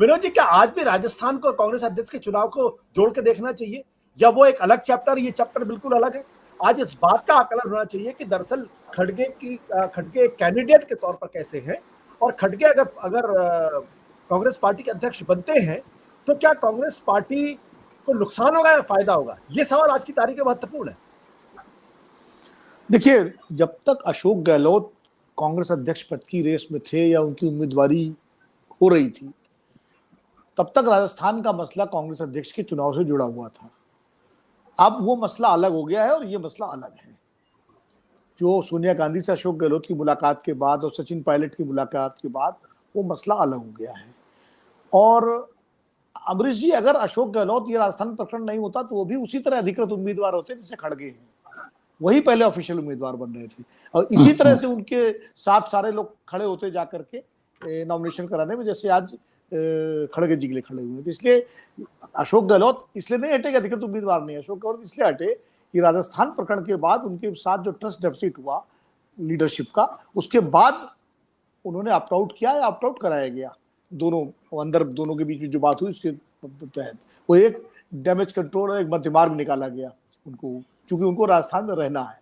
विनोद जी, क्या आज भी राजस्थान को कांग्रेस अध्यक्ष के चुनाव को जोड़ के देखना चाहिए, या वो एक अलग चैप्टर, ये चैप्टर बिल्कुल अलग है? आज इस बात का आकलन होना चाहिए कि दरअसल खड़गे कैंडिडेट के तौर पर कैसे हैं, और खड़गे अगर अगर कांग्रेस पार्टी के अध्यक्ष बनते हैं तो क्या कांग्रेस पार्टी को नुकसान होगा या फायदा होगा? ये सवाल आज की तारीख में महत्वपूर्ण है। देखिए, जब तक अशोक गहलोत कांग्रेस अध्यक्ष पद की रेस में थे या उनकी उम्मीदवारी हो रही थी, तब तक राजस्थान का मसला कांग्रेस अध्यक्ष के चुनाव से जुड़ा हुआ था। अब वो मसला अलग हो गया है और ये मसला अलग है। जो सोनिया गांधी से अशोक गहलोत की मुलाकात के बाद और सचिन पायलट की मुलाकात के बाद वो मसला अलग हो गया है। और अमरीश जी, अगर अशोक गहलोत ये राजस्थान प्रकरण नहीं होता तो वो भी उसी तरह अधिकृत उम्मीदवार होते जैसे खड़गे हैं, वही पहले ऑफिशियल उम्मीदवार बन रहे थे, और इसी तरह से उनके साथ सारे लोग खड़े होते जाकर के नॉमिनेशन कराने में, जैसे आज खड़गे जी के लिए खड़े हुए थे। इसलिए अशोक गहलोत इसलिए नहीं हटे कि अधिकृत उम्मीदवार नहीं, अशोक गहलोत इसलिए हटे कि राजस्थान प्रकरण के बाद उनके साथ जो ट्रस्ट डेफिसिट हुआ लीडरशिप का, उसके बाद उन्होंने ऑप्ट आउट किया या ऑप्ट आउट कराया गया। दोनों अंदर दोनों के बीच में जो बात हुई उसके तहत वो एक डैमेज कंट्रोल और एक मध्य मार्ग निकाला गया उनको, चूंकि उनको राजस्थान में रहना है।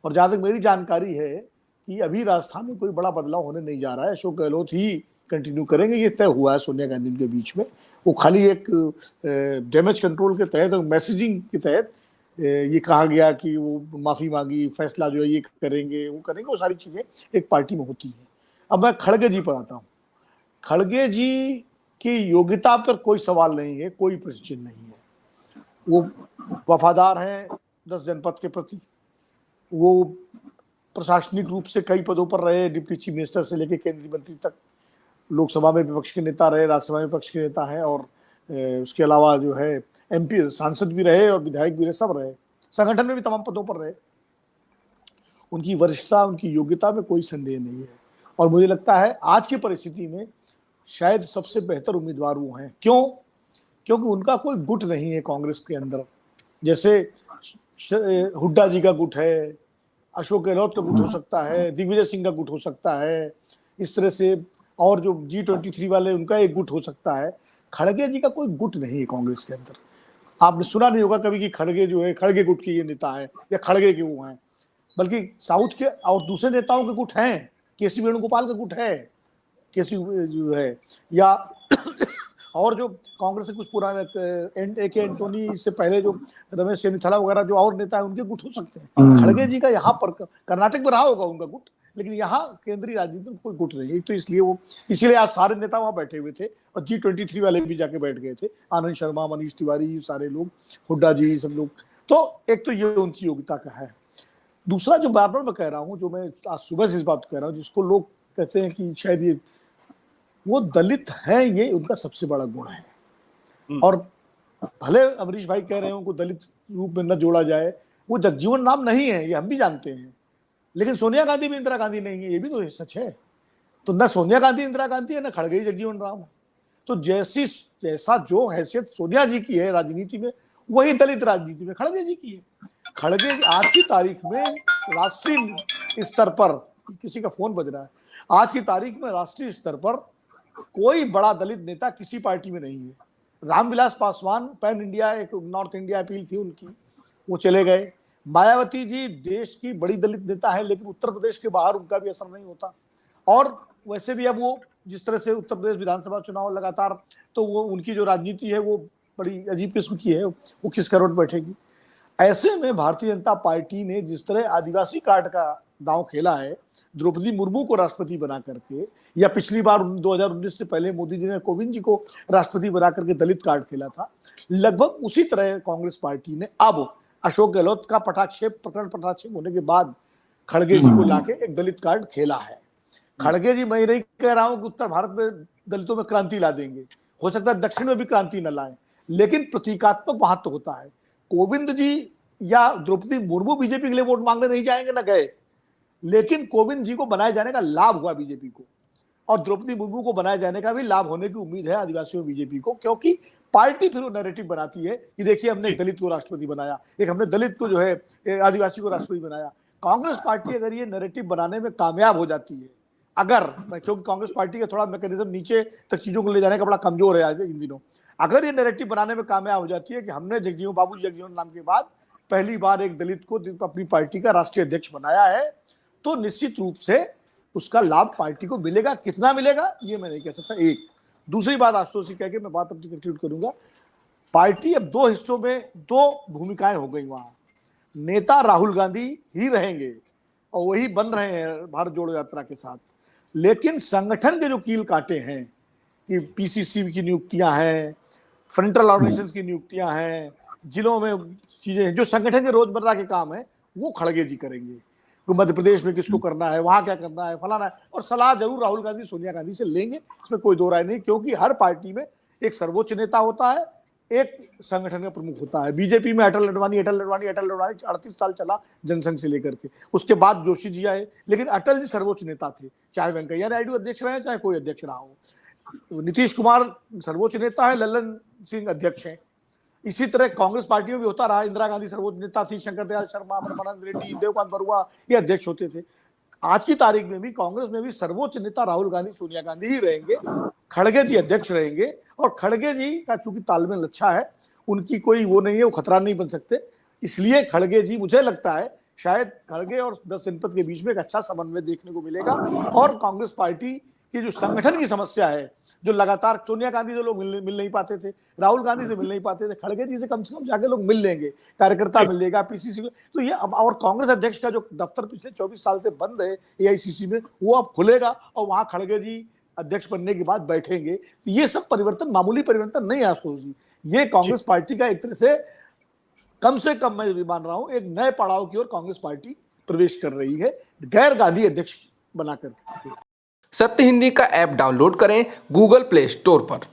और जहां तक मेरी जानकारी है कि अभी राजस्थान में कोई बड़ा बदलाव होने नहीं जा रहा है, अशोक गहलोत ही कंटिन्यू करेंगे, ये तय हुआ है सोनिया गांधी के बीच में। वो खाली एक डैमेज कंट्रोल के तहत और मैसेजिंग के तहत ये कहा गया कि वो माफी मांगी, फैसला जो है ये करेंगे वो करेंगे, वो सारी चीजें एक पार्टी में होती है। अब मैं खड़गे जी पर आता हूँ। खड़गे जी की योग्यता पर कोई सवाल नहीं है, कोई प्रश्न चिन्ह नहीं है। वो वफादार हैं 10 जनपद के प्रति, वो प्रशासनिक रूप से कई पदों पर रहे, डिप्टी चीफ मिनिस्टर से लेकर केंद्रीय मंत्री तक, लोकसभा में विपक्ष के नेता रहे, राज्यसभा में विपक्ष के नेता हैं, और उसके अलावा जो है एमपी सांसद भी रहे और विधायक भी रहे, सब रहे, संगठन में भी तमाम पदों पर रहे। उनकी वरिष्ठता, उनकी योग्यता में कोई संदेह नहीं है, और मुझे लगता है आज की परिस्थिति में शायद सबसे बेहतर उम्मीदवार वो हैं। क्यों? क्योंकि उनका कोई गुट नहीं है कांग्रेस के अंदर। जैसे हुड्डा जी का गुट है, अशोक गहलोत का गुट हो सकता है, दिग्विजय सिंह का गुट हो सकता है, इस तरह से, और जो G23 वाले उनका एक गुट हो सकता है। खड़गे जी का कोई गुट नहीं है कांग्रेस के अंदर। आपने सुना नहीं होगा कभी कि खड़गे जो है खड़गे गुट के ये नेता है या खड़गे के वो हैं, बल्कि साउथ के और दूसरे नेताओं के गुट हैं। केसी वेणुगोपाल का गुट है, केसी जो है, या और जो कांग्रेस से कुछ पुराने AK एंटोनी से पहले जो रमेश चेन्निथला वगैरह जो और नेता है उनके गुट हो सकते हैं। खड़गे जी का यहाँ पर कर्नाटक में रहा होगा उनका गुट, लेकिन यहाँ केंद्रीय राजनीति में कोई गुट नहीं है। तो इसलिए आज सारे नेता वहां बैठे हुए थे, और G23 वाले भी जाके बैठ गए थे, आनंद शर्मा, मनीष तिवारी, सारे लोग, हुड्डा जी, सब लोग। तो एक तो ये उनकी योग्यता का है। दूसरा जो बार बार मैं कह रहा हूँ, जो मैं आज सुबह से इस बात कह रहा हूँ, जिसको लोग कहते हैं कि शायद ये वो दलित है, ये उनका सबसे बड़ा गुण है। और भले अमरीश भाई कह रहे हो उनको दलित रूप में न जोड़ा जाए, वो जगजीवन राम नहीं है, ये हम भी जानते हैं, लेकिन सोनिया गांधी भी इंदिरा गांधी नहीं है, ये भी तो सच है। तो न सोनिया गांधी इंदिरा गांधी है, न खड़गे जगजीवन राम है। तो जैसा जो हैसियत सोनिया जी की है राजनीति में, वही दलित राजनीति में खड़गे जी की है। खड़गे आज की तारीख में राष्ट्रीय स्तर पर, किसी का फोन बज रहा है, आज की तारीख में राष्ट्रीय स्तर पर कोई बड़ा दलित नेता किसी पार्टी में नहीं है। रामविलास पासवान पैन इंडिया, एक नॉर्थ इंडिया अपील थी उनकी, वो चले गए। मायावती जी देश की बड़ी दलित नेता है, लेकिन उत्तर प्रदेश के बाहर उनका भी असर नहीं होता। और वैसे भी अब वो जिस तरह से उत्तर प्रदेश विधानसभा चुनाव लगातार, तो वो उनकी जो राजनीति है वो बड़ी अजीब किस्म की है, वो किस करोड़ बैठेगी। ऐसे में भारतीय जनता पार्टी ने जिस तरह आदिवासी कार्ड का दांव खेला है, द्रौपदी मुर्मू को राष्ट्रपति बना करके, या पिछली बार 2019 से पहले मोदी जी ने कोविंद जी को राष्ट्रपति बना करके दलित कार्ड खेला था, लगभग उसी तरह कांग्रेस पार्टी ने अब अशोक गहलोत का प्रकरण पटाक्षेप होने के बाद खड़गे जी को लाके एक दलित कार्ड खेला है। खड़गे जी, मैं नहीं कह रहा हूं कि उत्तर भारत में दलितों में क्रांति ला देंगे, हो सकता है दक्षिण में भी क्रांति न लाए, लेकिन प्रतीकात्मक महत्व होता है। कोविंद जी या द्रौपदी मुर्मू बीजेपी के लिए वोट मांगने नहीं जाएंगे, न गए, लेकिन कोविंद जी को बनाए जाने का लाभ हुआ बीजेपी को, और द्रौपदी मुर्मू को बनाए जाने का भी लाभ होने की उम्मीद है आदिवासियों बीजेपी को, क्योंकि पार्टी फिर वो नैरेटिव बनाती है कि देखिए हमने एक दलित को राष्ट्रपति बनाया, एक हमने दलित को जो है आदिवासी को राष्ट्रपति बनाया। कांग्रेस पार्टी अगर ये नैरेटिव बनाने में कामयाब हो जाती है, अगर, क्योंकि कांग्रेस पार्टी का थोड़ा मैकेनिज्म नीचे तक चीजों को ले जाने का बड़ा कमजोर है आज इन दिनों, अगर ये नैरेटिव बनाने में कामयाब हो जाती है कि हमने जगजीवन बाबू जगजीवन नाम के बाद पहली बार एक दलित को अपनी पार्टी का राष्ट्रीय अध्यक्ष बनाया है, तो निश्चित रूप से उसका लाभ पार्टी को मिलेगा। कितना मिलेगा ये मैं नहीं कह सकता। एक दूसरी बात आशुतोष जी कह के मैं बात अपनी कंक्लूड करूंगा। पार्टी अब दो हिस्सों में दो भूमिकाएं हो गई। वहां नेता राहुल गांधी ही रहेंगे और वही बन रहे हैं भारत जोड़ो यात्रा के साथ, लेकिन संगठन के जो कील काटे हैं कि पीसीसी की नियुक्तियां हैं, फ्रंटल ऑर्गेनाइजेशन की नियुक्तियां हैं, जिलों में चीजें जो संगठन के रोजमर्रा के काम है वो खड़गे जी करेंगे। मध्य प्रदेश में किसको करना है, वहां क्या करना है, फलाना है, और सलाह जरूर राहुल गांधी सोनिया गांधी से लेंगे, इसमें कोई दो राय नहीं, क्योंकि हर पार्टी में एक सर्वोच्च नेता होता है, एक संगठन का प्रमुख होता है। बीजेपी में अटल अडवाणी 38 साल चला जनसंघ से लेकर के, उसके बाद जोशी जी आए, लेकिन अटल जी सर्वोच्च नेता थे, चाहे वेंकैया नायडू अध्यक्ष रहे चाहे कोई अध्यक्ष रहा हो। नीतीश कुमार सर्वोच्च नेता है, लल्लन सिंह अध्यक्ष हैं। इसी तरह कांग्रेस पार्टी में भी होता रहा, इंदिरा गांधी सर्वोच्च नेता थी, शंकर दयाल शर्मा, ब्रह्मानंद रेड्डी, देवकांत बरुआ ये अध्यक्ष होते थे। आज की तारीख में भी कांग्रेस में भी सर्वोच्च नेता राहुल गांधी सोनिया गांधी ही रहेंगे, खड़गे जी अध्यक्ष रहेंगे, और खड़गे जी का चूंकि तालमेल अच्छा है, उनकी कोई वो नहीं है, वो खतरा नहीं बन सकते, इसलिए खड़गे जी, मुझे लगता है शायद खड़गे और 10 जनपद के बीच में एक अच्छा समन्वय देखने को मिलेगा। और कांग्रेस पार्टी की जो संगठन की समस्या है, जो लगातार सोनिया गांधी से लोग मिल नहीं पाते थे, राहुल गांधी से मिल नहीं पाते थे, खड़गे जी से कम जाके लोग मिल लेंगे, कार्यकर्ता मिल लेगा, पीसीसी में, तो ये अब, और कांग्रेस अध्यक्ष का जो दफ्तर पिछले 24 साल से बंद है एआईसीसी में, वो अब खुलेगा और वहां खड़गे जी अध्यक्ष बनने के बाद बैठेंगे। ये सब परिवर्तन मामूली परिवर्तन नहीं है आशुतोष जी, ये कांग्रेस पार्टी का एक तरह से कम मैं भी मान रहा हूं एक नए पड़ाव की ओर कांग्रेस पार्टी प्रवेश कर रही है, गैर गांधी अध्यक्ष बनाकर। सत्य हिंदी का ऐप डाउनलोड करें गूगल प्ले स्टोर पर।